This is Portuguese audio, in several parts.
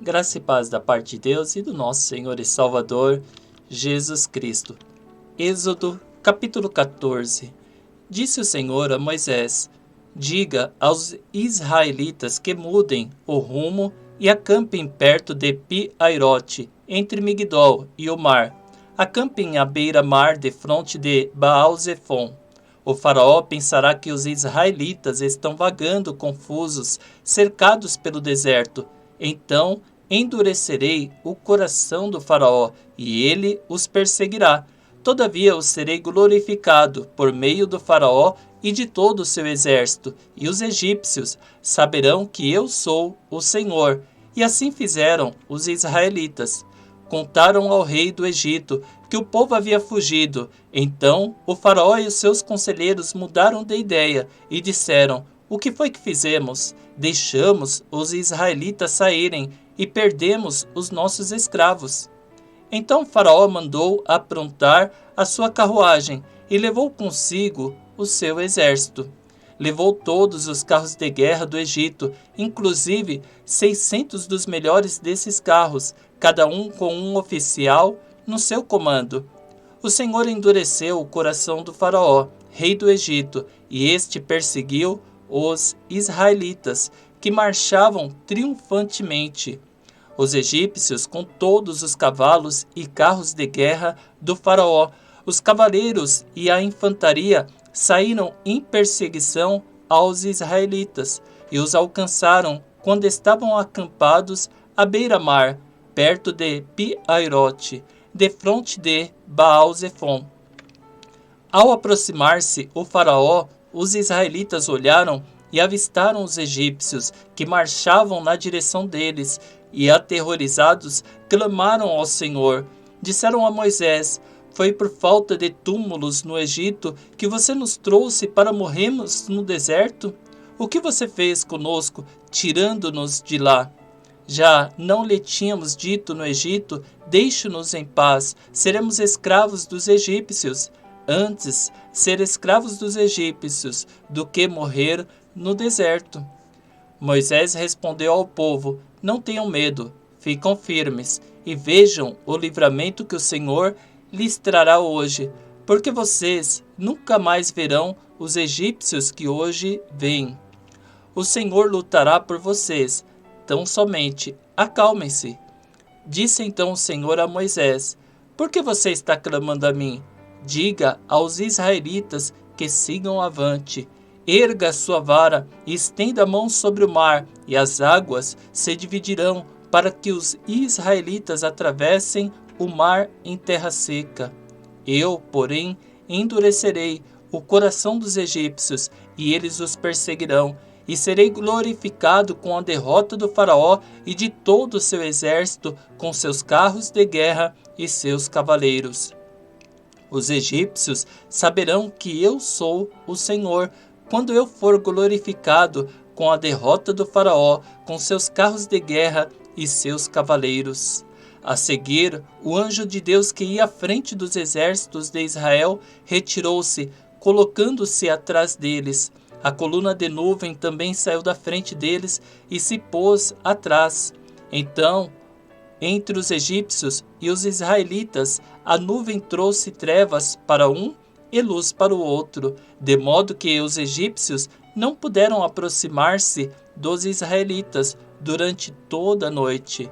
Graça e paz da parte de Deus e do nosso Senhor e Salvador, Jesus Cristo. Êxodo, capítulo 14. Disse o Senhor a Moisés: diga aos israelitas que mudem o rumo e acampem perto de Pi-Airote, entre Migdol e o mar. Acampem à beira-mar defronte de Baal-Zefon. O faraó pensará que os israelitas estão vagando confusos, cercados pelo deserto. Então endurecerei o coração do faraó, e ele os perseguirá. Todavia eu serei glorificado por meio do faraó e de todo o seu exército, e os egípcios saberão que eu sou o Senhor. E assim fizeram os israelitas. Contaram ao rei do Egito que o povo havia fugido. Então o faraó e os seus conselheiros mudaram de ideia e disseram: o que foi que fizemos? Deixamos os israelitas saírem e perdemos os nossos escravos. Então Faraó mandou aprontar a sua carruagem e levou consigo o seu exército. Levou todos os carros de guerra do Egito, inclusive 600 dos melhores desses carros, cada um com um oficial no seu comando. O Senhor endureceu o coração do Faraó, rei do Egito, e este perseguiu os israelitas, que marchavam triunfantemente. Os egípcios, com todos os cavalos e carros de guerra do faraó, os cavaleiros e a infantaria, saíram em perseguição aos israelitas e os alcançaram quando estavam acampados à beira-mar, perto de Pi-Airote, defronte de Baal-Zefon. Ao aproximar-se o faraó, os israelitas olharam e avistaram os egípcios, que marchavam na direção deles, e aterrorizados clamaram ao Senhor. Disseram a Moisés: foi por falta de túmulos no Egito que você nos trouxe para morrermos no deserto? O que você fez conosco, tirando-nos de lá? Já não lhe tínhamos dito no Egito: deixe-nos em paz, seremos escravos dos egípcios. Antes ser escravos dos egípcios do que morrer no deserto. Moisés respondeu ao povo: não tenham medo, ficam firmes e vejam o livramento que o Senhor lhes trará hoje, porque vocês nunca mais verão os egípcios que hoje veem. O Senhor lutará por vocês, tão somente acalmem-se. Disse então o Senhor a Moisés: por que você está clamando a mim? Diga aos israelitas que sigam avante. Erga sua vara e estenda a mão sobre o mar, e as águas se dividirão para que os israelitas atravessem o mar em terra seca. Eu, porém, endurecerei o coração dos egípcios, e eles os perseguirão, e serei glorificado com a derrota do faraó e de todo o seu exército, com seus carros de guerra e seus cavaleiros. Os egípcios saberão que eu sou o Senhor, quando eu for glorificado com a derrota do faraó, com seus carros de guerra e seus cavaleiros. A seguir, o anjo de Deus que ia à frente dos exércitos de Israel retirou-se, colocando-se atrás deles. A coluna de nuvem também saiu da frente deles e se pôs atrás. Então, entre os egípcios e os israelitas, a nuvem trouxe trevas para um e luz para o outro, de modo que os egípcios não puderam aproximar-se dos israelitas durante toda a noite.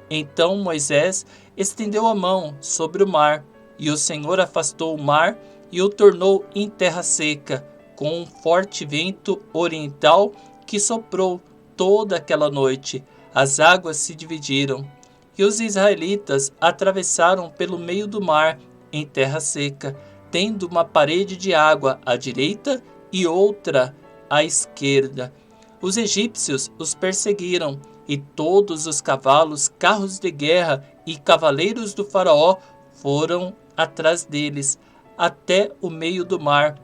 Então Moisés estendeu a mão sobre o mar, e o Senhor afastou o mar e o tornou em terra seca, com um forte vento oriental que soprou toda aquela noite. As águas se dividiram, e os israelitas atravessaram pelo meio do mar em terra seca, tendo uma parede de água à direita e outra à esquerda. Os egípcios os perseguiram, e todos os cavalos, carros de guerra e cavaleiros do faraó foram atrás deles, até o meio do mar.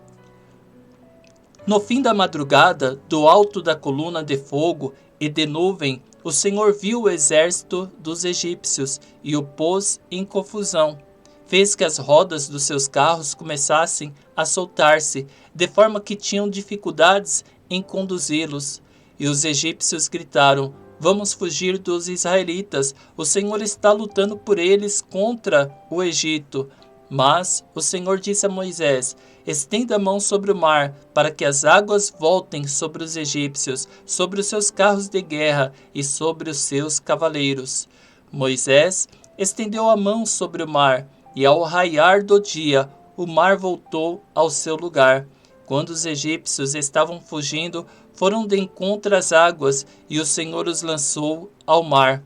No fim da madrugada, do alto da coluna de fogo e de nuvem, o Senhor viu o exército dos egípcios e o pôs em confusão. Fez que as rodas dos seus carros começassem a soltar-se, de forma que tinham dificuldades em conduzi-los. E os egípcios gritaram: Vamos fugir dos israelitas. O Senhor está lutando por eles contra o Egito. Mas o Senhor disse a Moisés: estenda a mão sobre o mar, para que as águas voltem sobre os egípcios, sobre os seus carros de guerra e sobre os seus cavaleiros. Moisés estendeu a mão sobre o mar, e ao raiar do dia, o mar voltou ao seu lugar. Quando os egípcios estavam fugindo, foram de encontro às águas, e o Senhor os lançou ao mar.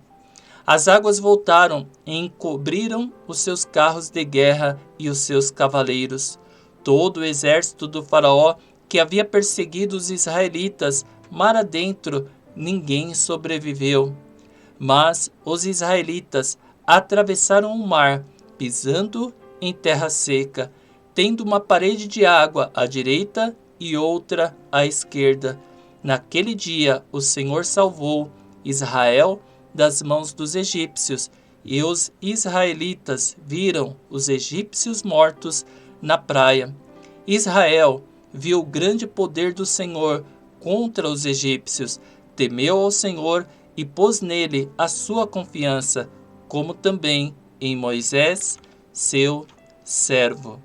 As águas voltaram e encobriram os seus carros de guerra e os seus cavaleiros. Todo o exército do faraó que havia perseguido os israelitas mar adentro, ninguém sobreviveu. Mas os israelitas atravessaram o mar, pisando em terra seca, tendo uma parede de água à direita e outra à esquerda. Naquele dia o Senhor salvou Israel das mãos dos egípcios, e os israelitas viram os egípcios mortos na praia. Israel viu o grande poder do Senhor contra os egípcios, temeu ao Senhor e pôs nele a sua confiança, como também em Moisés, seu servo.